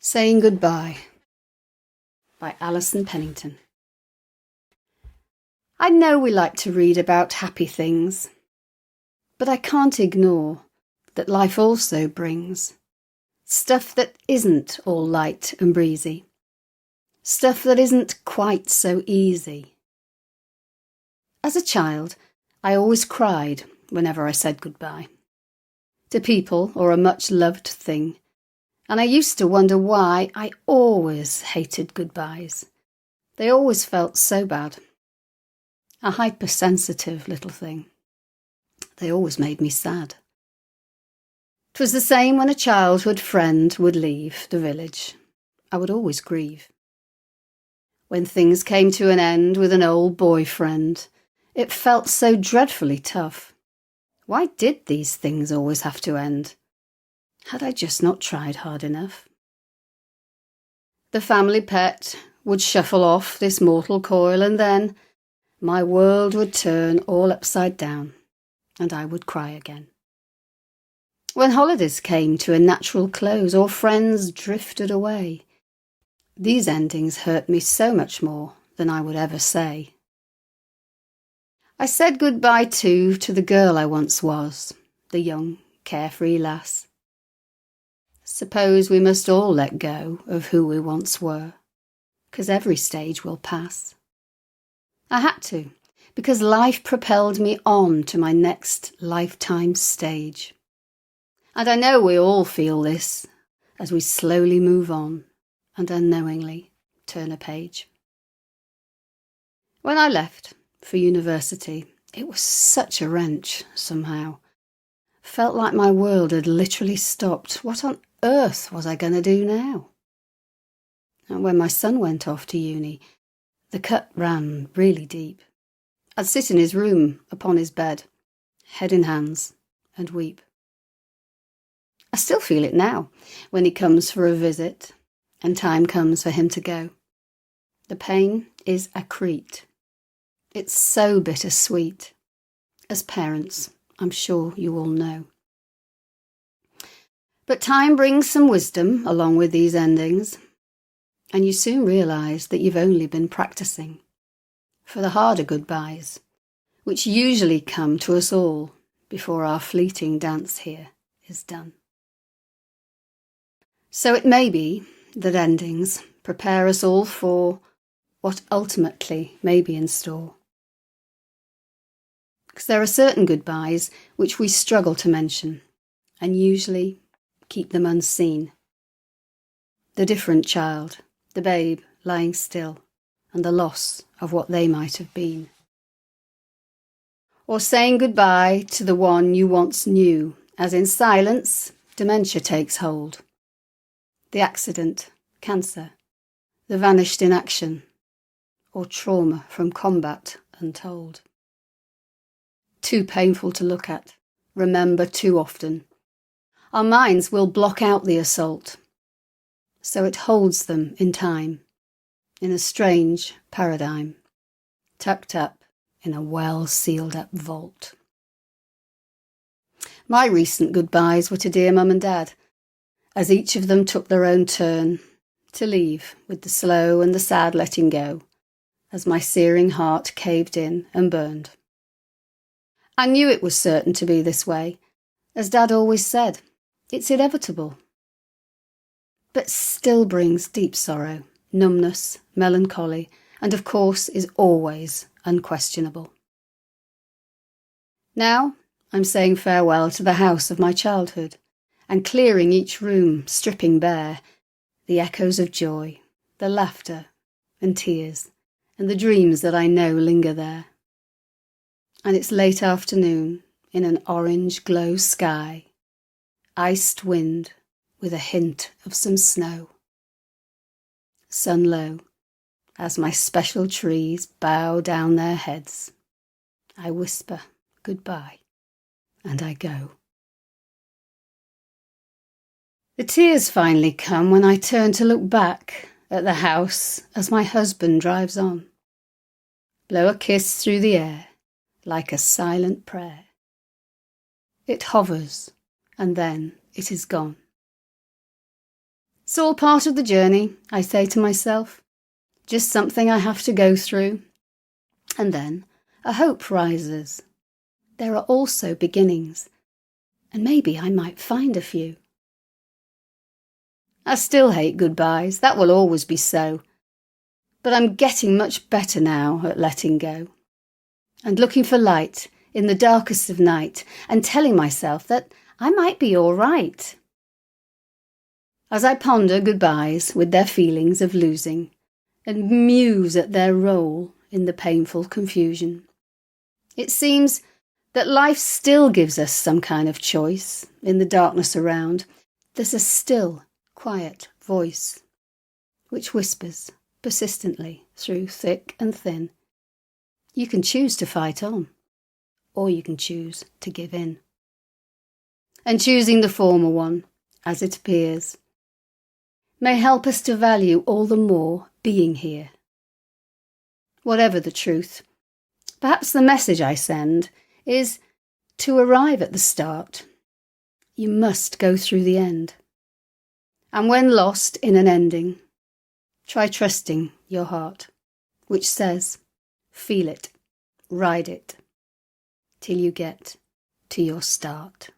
Saying Goodbye by Alison Pennington. I know we like to read about happy things, but I can't ignore that life also brings stuff that isn't all light and breezy, stuff that isn't quite so easy. As a child, I always cried whenever I said goodbye to people or a much-loved thing, and I used to wonder why I always hated goodbyes. They always felt so bad. A hypersensitive little thing. They always made me sad. 'Twas the same when a childhood friend would leave the village. I would always grieve. When things came to an end with an old boyfriend, it felt so dreadfully tough. Why did these things always have to end? Had I just not tried hard enough? The family pet would shuffle off this mortal coil, and then my world would turn all upside down, and I would cry again. When holidays came to a natural close, or friends drifted away, these endings hurt me so much more than I would ever say. I said goodbye too to the girl I once was, the young, carefree lass. Suppose we must all let go of who we once were, 'cause every stage will pass. I had to, because life propelled me on to my next lifetime stage. And I know we all feel this as we slowly move on and unknowingly turn a page. When I left for university, it was such a wrench somehow. Felt like my world had literally stopped. What on earth was I going to do now? And when my son went off to uni, the cut ran really deep. I'd sit in his room upon his bed, head in hands, and weep. I still feel it now when he comes for a visit and time comes for him to go. The pain is acrete. It's so bittersweet. As parents, I'm sure you all know. But time brings some wisdom along with these endings, and you soon realise that you've only been practising for the harder goodbyes, which usually come to us all before our fleeting dance here is done. So it may be that endings prepare us all for what ultimately may be in store. Because there are certain goodbyes which we struggle to mention, and usually keep them unseen. The different child, the babe lying still, and the loss of what they might have been. Or saying goodbye to the one you once knew, as in silence dementia takes hold. The accident, cancer, the vanished in action, or trauma from combat untold. Too painful to look at, remember too often. Our minds will block out the assault, so it holds them in time, in a strange paradigm, tucked up in a well-sealed-up vault. My recent goodbyes were to dear Mum and Dad, as each of them took their own turn to leave with the slow and the sad letting go, as my searing heart caved in and burned. I knew it was certain to be this way, as Dad always said. It's inevitable, but still brings deep sorrow, numbness, melancholy, and of course is always unquestionable. Now I'm saying farewell to the house of my childhood, and clearing each room, stripping bare the echoes of joy, the laughter and tears, and the dreams that I know linger there. And it's late afternoon in an orange glow sky, iced wind with a hint of some snow. Sun low, as my special trees bow down their heads, I whisper goodbye, and I go. The tears finally come when I turn to look back at the house as my husband drives on. Blow a kiss through the air like a silent prayer. It hovers, and then it is gone. It's all part of the journey, I say to myself. Just something I have to go through. And then a hope rises. There are also beginnings, and maybe I might find a few. I still hate goodbyes, that will always be so. But I'm getting much better now at letting go. And looking for light in the darkest of night, and telling myself that I might be all right. As I ponder goodbyes with their feelings of losing, and muse at their role in the painful confusion, it seems that life still gives us some kind of choice. In the darkness around, there's a still, quiet voice, which whispers persistently through thick and thin. You can choose to fight on, or you can choose to give in. And choosing the former one, as it appears, may help us to value all the more being here. Whatever the truth, perhaps the message I send is to arrive at the start. You must go through the end. And when lost in an ending, try trusting your heart, which says, feel it, ride it, till you get to your start.